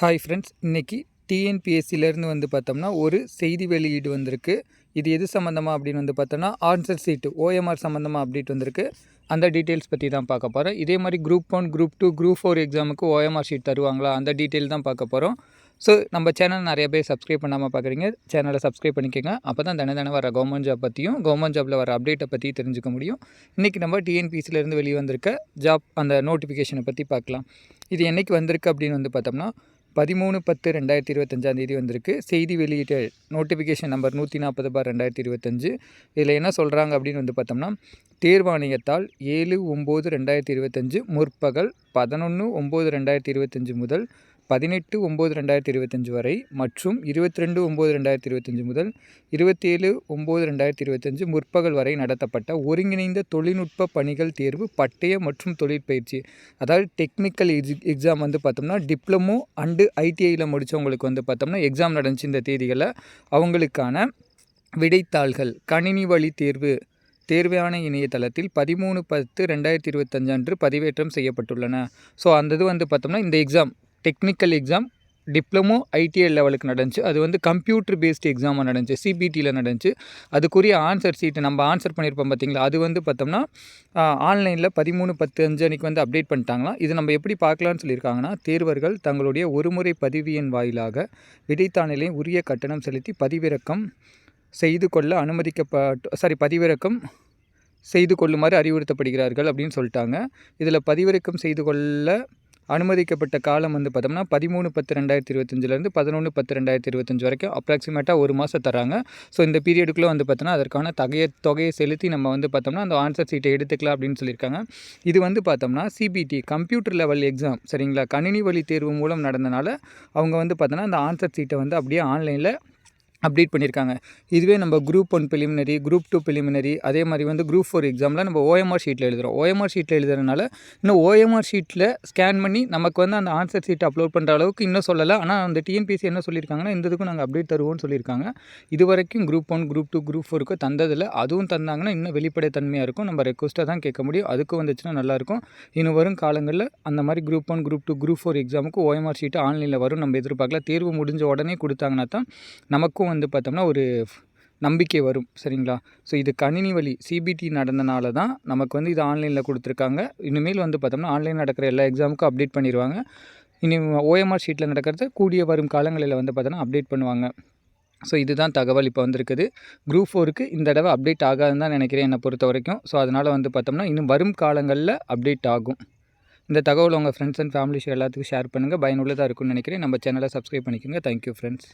Hi friends, இன்றைக்கி டிஎன்பிஎஸ்சிலேருந்து வந்து பார்த்தோம்னா ஒரு செய்தி வெளியீடு வந்திருக்கு. இது எது சம்மந்தமாக அப்படின்னு வந்து பார்த்தோம்னா ஆன்சர் சீட்டு ஓஎம்ஆர் சம்மந்தமாக அப்டேட் வந்திருக்கு. அந்த டீட்டெயில்ஸ் பற்றி தான் பார்க்க போகிறோம். இதே மாதிரி குரூப் 1, குரூப் 2, குரூப் 4 எக்ஸாமுக்கு ஓஎம்ஆர் ஷீட் தருவாங்களா, அந்த டீட்டெயில் தான் பார்க்க போகிறோம். ஸோ நம்ம சேனல் நிறைய பேர் சப்ஸ்கிரைப் பண்ணாமல் பார்க்குறீங்க. சேனலை சப்ஸ்கிரைப் பண்ணிக்கோங்க. அப்போ தான் தினம் வர கவர்மெண்ட் ஜாப் பற்றியும் கவர்மெண்ட் ஜாப்பில் வர அப்டேட்டை பற்றி தெரிஞ்சுக்க முடியும். இன்றைக்கி நம்ம டிஎன்பிஎஸ்சிலேருந்து வெளியே வந்திருக்க ஜாப் அந்த நோட்டிஃபிகேஷனை பற்றி பார்க்கலாம். இது என்றைக்கு வந்திருக்கு அப்படின்னு வந்து பார்த்தோம்னா 13/10/2025 வந்திருக்கு. செய்தி வெளியீட்டு நோட்டிஃபிகேஷன் நம்பர் 140/2025. இதில் என்ன சொல்கிறாங்க அப்படின்னு வந்து பார்த்தோம்னா, தேர்வாணையத்தால் 7/9/2025 முற்பகல் 11/9/2025 முதல் 18/9/2025 வரை மற்றும் 22/9/2025 முதல் 27/9/2025 முற்பகல் வரை நடத்தப்பட்ட ஒருங்கிணைந்த தொழில்நுட்ப பணிகள் தேர்வு பட்டய மற்றும் தொழிற்பயிற்சி, அதாவது டெக்னிக்கல் எக்ஸாம் வந்து பார்த்தோம்னா டிப்ளமோ அண்டு ஐடிஐயில் முடித்தவங்களுக்கு வந்து பார்த்தோம்னா எக்ஸாம் நடந்துச்சு. இந்த தேதிகளில் அவங்களுக்கான விடைத்தாள்கள் கணினி வழி தேர்வான இணையதளத்தில் 13/10/2025 அன்று பதிவேற்றம் செய்யப்பட்டுள்ளன. ஸோ அந்த இது வந்து பார்த்தோம்னா இந்த exam technical exam diploma ITI லெவலுக்கு நடந்துச்சு. அது வந்து கம்ப்யூட்டர் பேஸ்டு எக்ஸாமாக நடந்துச்சு, சிபிடியில் நடந்துச்சு. அதுக்குரிய ஆன்சர் சீட்டு நம்ம ஆன்சர் பண்ணியிருப்போம் பார்த்திங்களா, அது வந்து பார்த்தோம்னா ஆன்லைனில் 13/10 அன்றைக்கி வந்து அப்டேட் பண்ணிட்டாங்களாம். இது நம்ம எப்படி பார்க்கலான்னு சொல்லியிருக்காங்கன்னா, தேர்வர்கள் தங்களுடைய ஒருமுறை பதிவு எண் வாயிலாக விடைத்தாளிலே உரிய கட்டணம் செலுத்தி பதிவிறக்கம் செய்து கொள்ளுமாறு அறிவுறுத்தப்படுகிறார்கள் அப்படின்னு சொல்லிட்டாங்க. இதில் பதிவிறக்கம் செய்து கொள்ள அனுமதிக்கப்பட்ட காலம் வந்து பார்த்தோம்னா 13/10/2025 11/10/2025 வரைக்கும் அப்ராக்சிமேட்டாக ஒரு மாதம் தராங்க. ஸோ இந்த பீரியடுக்குள்ளே வந்து பார்த்தோம்னா அதற்கான தொகையை செலுத்தி நம்ம வந்து பார்த்தோம்னா அந்த ஆன்சர் சீட்டை எடுத்துக்கலாம் அப்படின்னு சொல்லியிருக்காங்க. இது வந்து பார்த்தோம்னா சிபிடி கம்ப்யூட்டர் லெவல் எக்ஸாம், சரிங்களா, கணினி வழி தேர்வு மூலம் நடந்தனால அவங்க வந்து பார்த்தோன்னா அந்த ஆன்சர் சீட்டை வந்து அப்படியே ஆன்லைனில் அப்டேட் பண்ணியிருக்காங்க. இதுவே நம்ம குரூப் 1 ப்ரிலிமினரி, குரூப் 2 ப்ரிலிமினரி, அதே மாதிரி வந்து குரூப் 4 எக்ஸாமில் நம்ம ஓஎம்ஆர் ஷீட்டில் எழுதுகிறோம். ஓஎம்ஆர் ஷீட்டில் எழுதுறதுனால இன்னும் ஓஎம்ஆர் ஷீட்டில் ஸ்கேன் பண்ணி நமக்கு வந்து அந்த ஆன்சர் ஷீட் அப்லோட் பண்ணுற அளவுக்கு இன்னும் சொல்லலை. ஆனால் அந்த டிஎன்பிஎஸ்சி என்ன சொல்லியிருக்காங்கன்னா, இந்த இதுக்கும் நாங்கள் அப்டேட் தருவோம்னு சொல்லியிருக்காங்க. இது வரைக்கும் குரூப் 1, குரூப் 2, குரூப் 4க்கு தந்ததில்லை. அதுவும் தந்தாங்கன்னா இன்னும் வெளிப்படைத்தன்மையாக இருக்கும். நம்ம ரெக்வஸ்ட்டாக தான் கேட்க முடியும். அதுக்கும் வந்துச்சுன்னா நல்லாயிருக்கும். இன்னும் வரும் காலங்களில் அந்த மாதிரி குரூப் 1, குரூப் 2, குரூப் 4 எக்ஸாமுக்கு ஓஎம்ஆர் ஷீட்டு ஆன்லைனில் வரும் நம்ம எதிர்பார்க்கலாம். தேர்வு முடிஞ்ச உடனே கொடுத்தாங்கன்னா தான் நமக்கும் வந்து பார்த்தோம்னா ஒரு நம்பிக்கை வரும், சரிங்களா. ஸோ இது கணினி வழி சிபிடி நடந்தனால தான் நமக்கு வந்து இது ஆன்லைனில் கொடுத்துருக்காங்க. இனிமேல் வந்து பார்த்தோம்னா ஆன்லைன் நடக்கிற எல்லா எக்ஸாமுக்கும் அப்டேட் பண்ணிடுவாங்க. இனி ஓஎம்ஆர் ஷீட்டில் நடக்கிறது கூடிய வரும் காலங்களில் வந்து பார்த்தோன்னா அப்டேட் பண்ணுவாங்க. ஸோ இதுதான் தகவல் இப்போ வந்திருக்குது. குரூப் 4க்கு இந்த தடவை அப்டேட் ஆகாதுன்னு தான் நினைக்கிறேன் என்னை பொறுத்த வரைக்கும். ஸோ அதனால் வந்து பார்த்தோம்னா இன்னும் வரும் காலங்களில் அப்டேட் ஆகும். இந்த தகவல் உங்கள் ஃப்ரெண்ட்ஸ் அண்ட் ஃபேமிலிஸ் எல்லாத்துக்கும் ஷேர் பண்ணுங்கள். பயனுள்ளதாக இருக்கும்னு நினைக்கிறேன். நம்ம சேனலை சப்ஸ்கிரைப் பண்ணிக்கோங்க. Thank you friends.